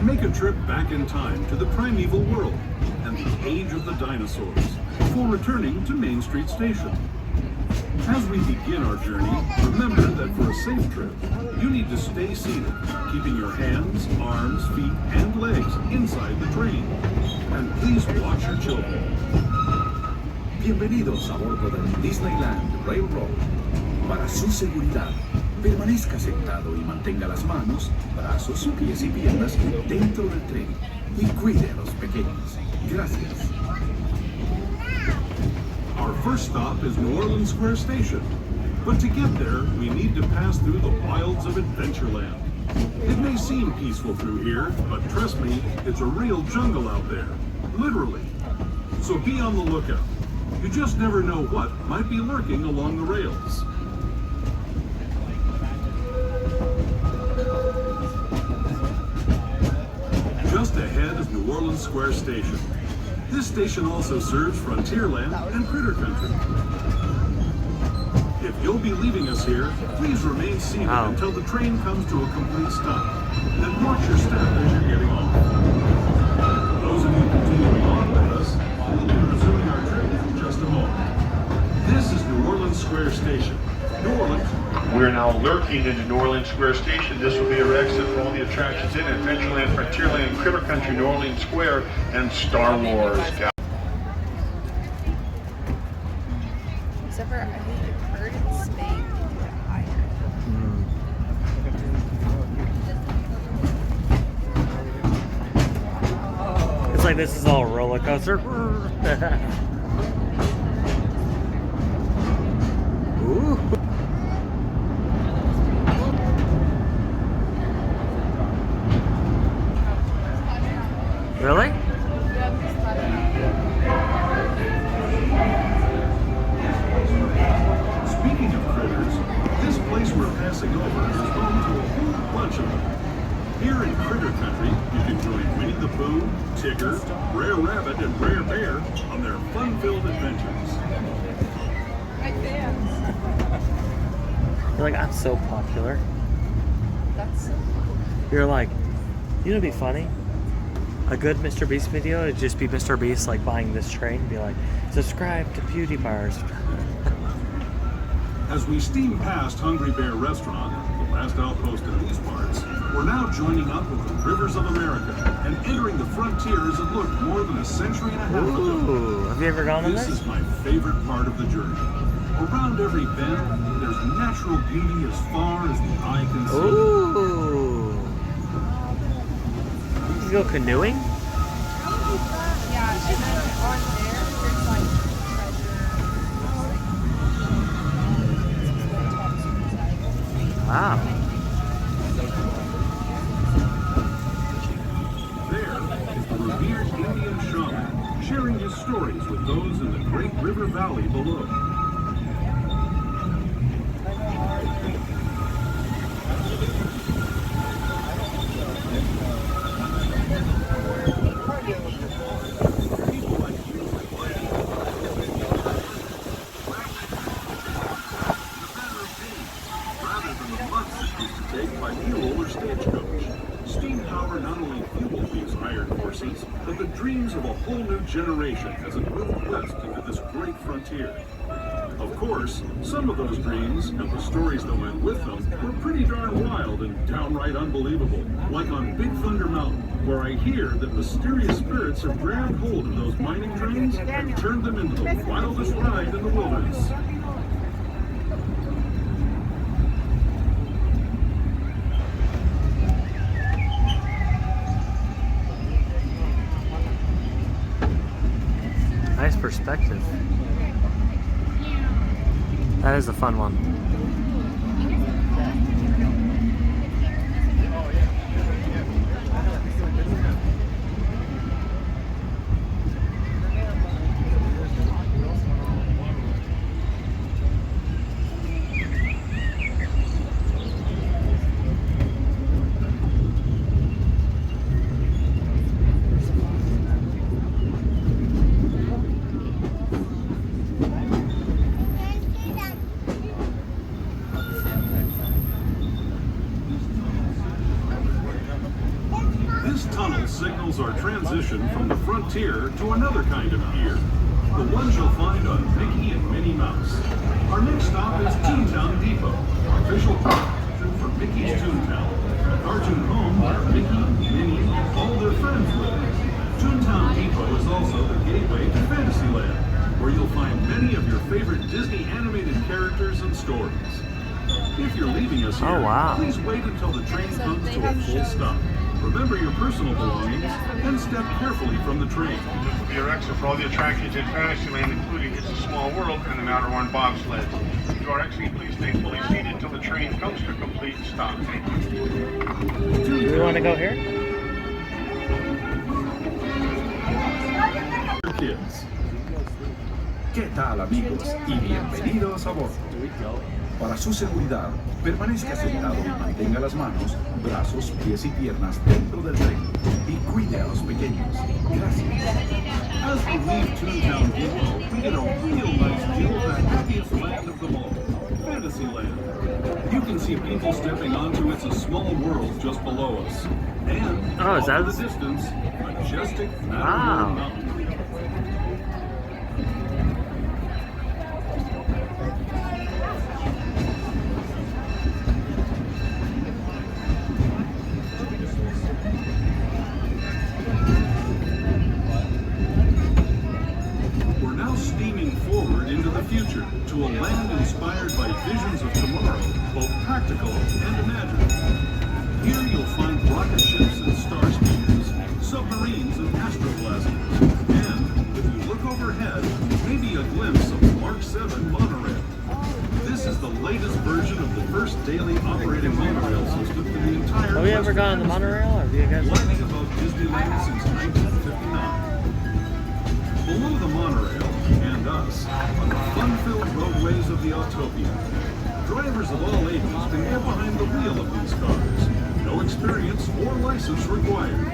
and make a trip back in time to the primeval world and the age of the dinosaurs before returning to Main Street Station. As we begin our journey, remember that for a safe trip, you need to stay seated, keeping your hands, arms, feet, and legs inside the train. And please watch your children. Bienvenidos a bordo del Disneyland Railroad. Para su seguridad, permanezca sentado y mantenga las manos, brazos, pies y piernas dentro del tren y cuide a los pequeños. Gracias. Our first stop is New Orleans Square Station. But to get there, we need to pass through the wilds of Adventureland. It may seem peaceful through here, but trust me, it's a real jungle out there. Literally. So be on the lookout. You just never know what might be lurking along the rails. Just ahead is New Orleans Square Station. This station also serves Frontierland and Critter Country. If you'll be leaving us here, please remain seated until the train comes to a complete stop. Then watch your step as you're getting off. For those of you continuing on with us, we'll be resuming our trip in just a moment. This is New Orleans Square Station. New Orleans. We're now lurking into New Orleans Square Station. This will be our exit for all the attractions in Adventureland, Frontierland, Critter Country, New Orleans Square, and Star Wars. Except for, I think the bird in Spain can get higher. It's like this is all roller coaster. Ooh. Really? Speaking of critters, this place we're passing over is home to a whole bunch of them. Here in Critter Country, you can join Winnie the Pooh, Tigger, Brer Rabbit, and Brer Bear on their fun-filled adventures. You're like, I'm so popular. That's so cool. You're like, you know what'd be funny? A good Mr. Beast video would just be Mr. Beast like buying this train and be like, subscribe to Beauty Bars. As we steam past Hungry Bear Restaurant, the last outpost in these parts, we're now joining up with the rivers of America and entering the frontiers that looked more than a century and a half ago. Ooh, have you ever gone on This this? is my favorite part of the journey. Around every bend, there's natural beauty as far as the eye can see. Ooh. You can go canoeing? Yeah, and then on there, there's like treasure. Wow. There is the revered Indian shaman, sharing his stories with those in the great river valley below. But the dreams of a whole new generation as it moved west into this great frontier. Of course, some of those dreams and the stories that went with them were pretty darn wild and downright unbelievable. Like on Big Thunder Mountain, where I hear that mysterious spirits have grabbed hold of those mining trains and turned them into the wildest ride in the wilderness. Nice perspective. That is a fun one. This tunnel signals our transition from the frontier to another kind of pier, the ones you'll find on Mickey and Minnie Mouse. Our next stop is Toontown Depot, official destination for Mickey's Toontown, a cartoon home where Mickey, Minnie, and all their friends live. Toontown Depot is also the gateway to Fantasyland, where you'll find many of your favorite Disney animated characters and stories. If you're leaving us here, Oh, wow. please wait until the train comes to a full stop. Remember your personal belongings and step carefully from the train. This will be your exit for all the attractions in Fantasyland, including It's a Small World and the Matterhorn bobsled. To our exit, please stay fully seated until the train comes to a complete stop. Thank you. Do we want to go here? Kids. ¿Qué tal, amigos? Y bienvenidos a bordo. Para su seguridad, permanezca sentado y mantenga las manos, brazos, pies y piernas dentro del tren. Y cuide a los pequeños. Gracias. As we leave Toontown Depot, we get a real nice view of the happiest land of them all, Fantasyland. You can see people stepping onto It's a Small World just below us. And Oh, is off that- in the distance, majestic Wow. Matterhorn Mountain. We're now steaming forward into the future to a land inspired by visions of tomorrow, both practical and imaginative. Here you'll find rocket ships and star speeders, submarines and astroblasters, and if you look overhead, maybe a glimpse of Mark 7 monorail. This is the latest version of the first daily operating monorail system in the entire Have we ever Western gone on the Hemisphere, monorail? Or have you guys? lining above Disneyland since 1959. Below the monorail, and us, are the fun-filled roadways of the Autopia. Drivers of all ages can get behind the wheel of these cars. No experience or license required.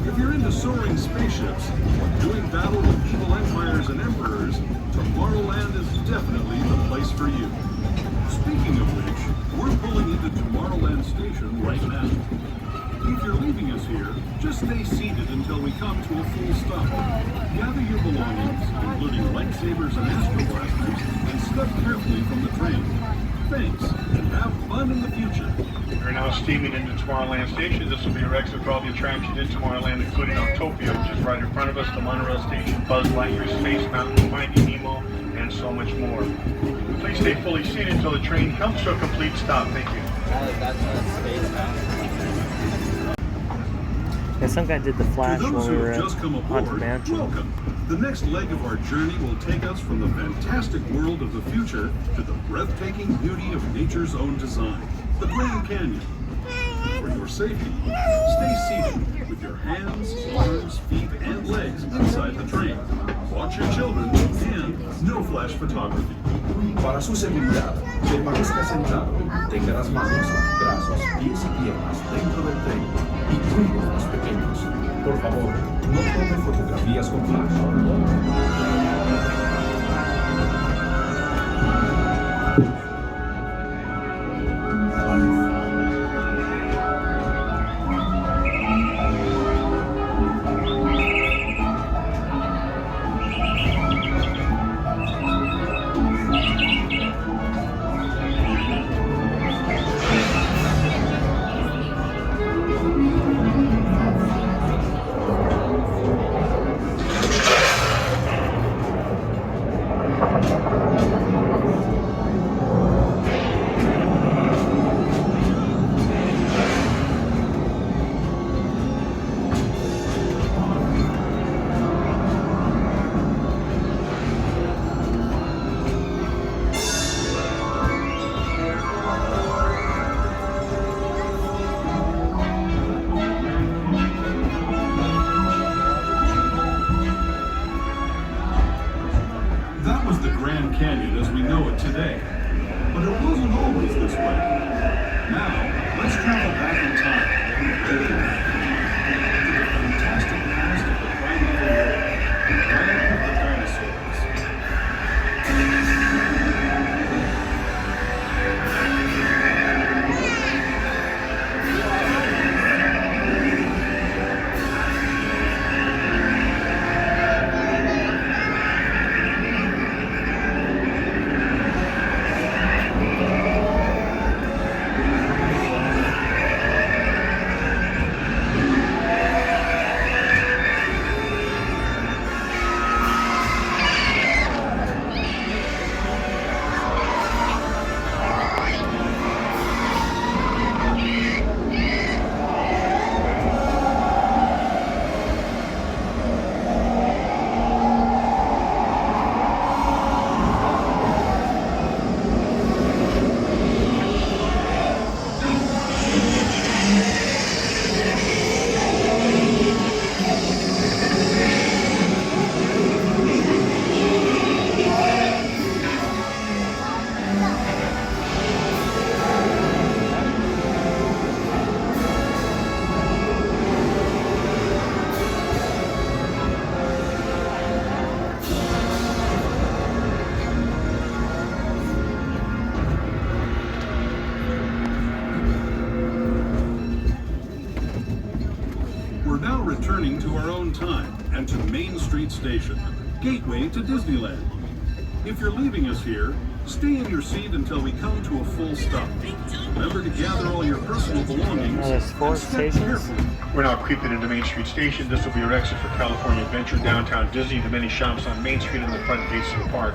If you're into soaring spaceships or doing battle with evil empires and emperors, Tomorrowland is definitely the place for you. Speaking of which, we're pulling into Tomorrowland Station right now. If you're leaving us here, just stay seated until we come to a full stop. Gather your belongings, including lightsabers and astroblasters, and step carefully from the train. Thanks, and have fun in the future. We're now steaming into Tomorrowland Station. This will be your exit for all the attractions in Tomorrowland, including Autopia, which is right in front of us, the monorail station, Buzz Lightyear, Space Mountain, Finding Nemo, and so much more. Please stay fully seated until the train comes to a complete stop. Thank you. That's a Space Mountain. Yeah, some guy did the To Flash those when we who were have at just come Haunted aboard, Mansion. welcome. The next leg of our journey will take us from the fantastic world of the future to the breathtaking beauty of nature's own design, the Grand Canyon. For your safety, stay seated with your hands, arms, feet, and legs inside the train. Watch your children and no flash photography. Para su seguridad, permanezca sentado y mantenga las manos, brazos, pies y piernas dentro del tren. Y cuide a los pequeños. Por favor, no tome fotografías con flash. on time and to Main Street Station, gateway to Disneyland. If you're leaving us here, stay in your seat until we come to a full stop. Remember to gather all your personal belongings Oh, there's 4 and step stations? carefully. We're now creeping into Main Street Station. This will be your exit for California Adventure, downtown Disney, the many shops on Main Street and the front gates of the park.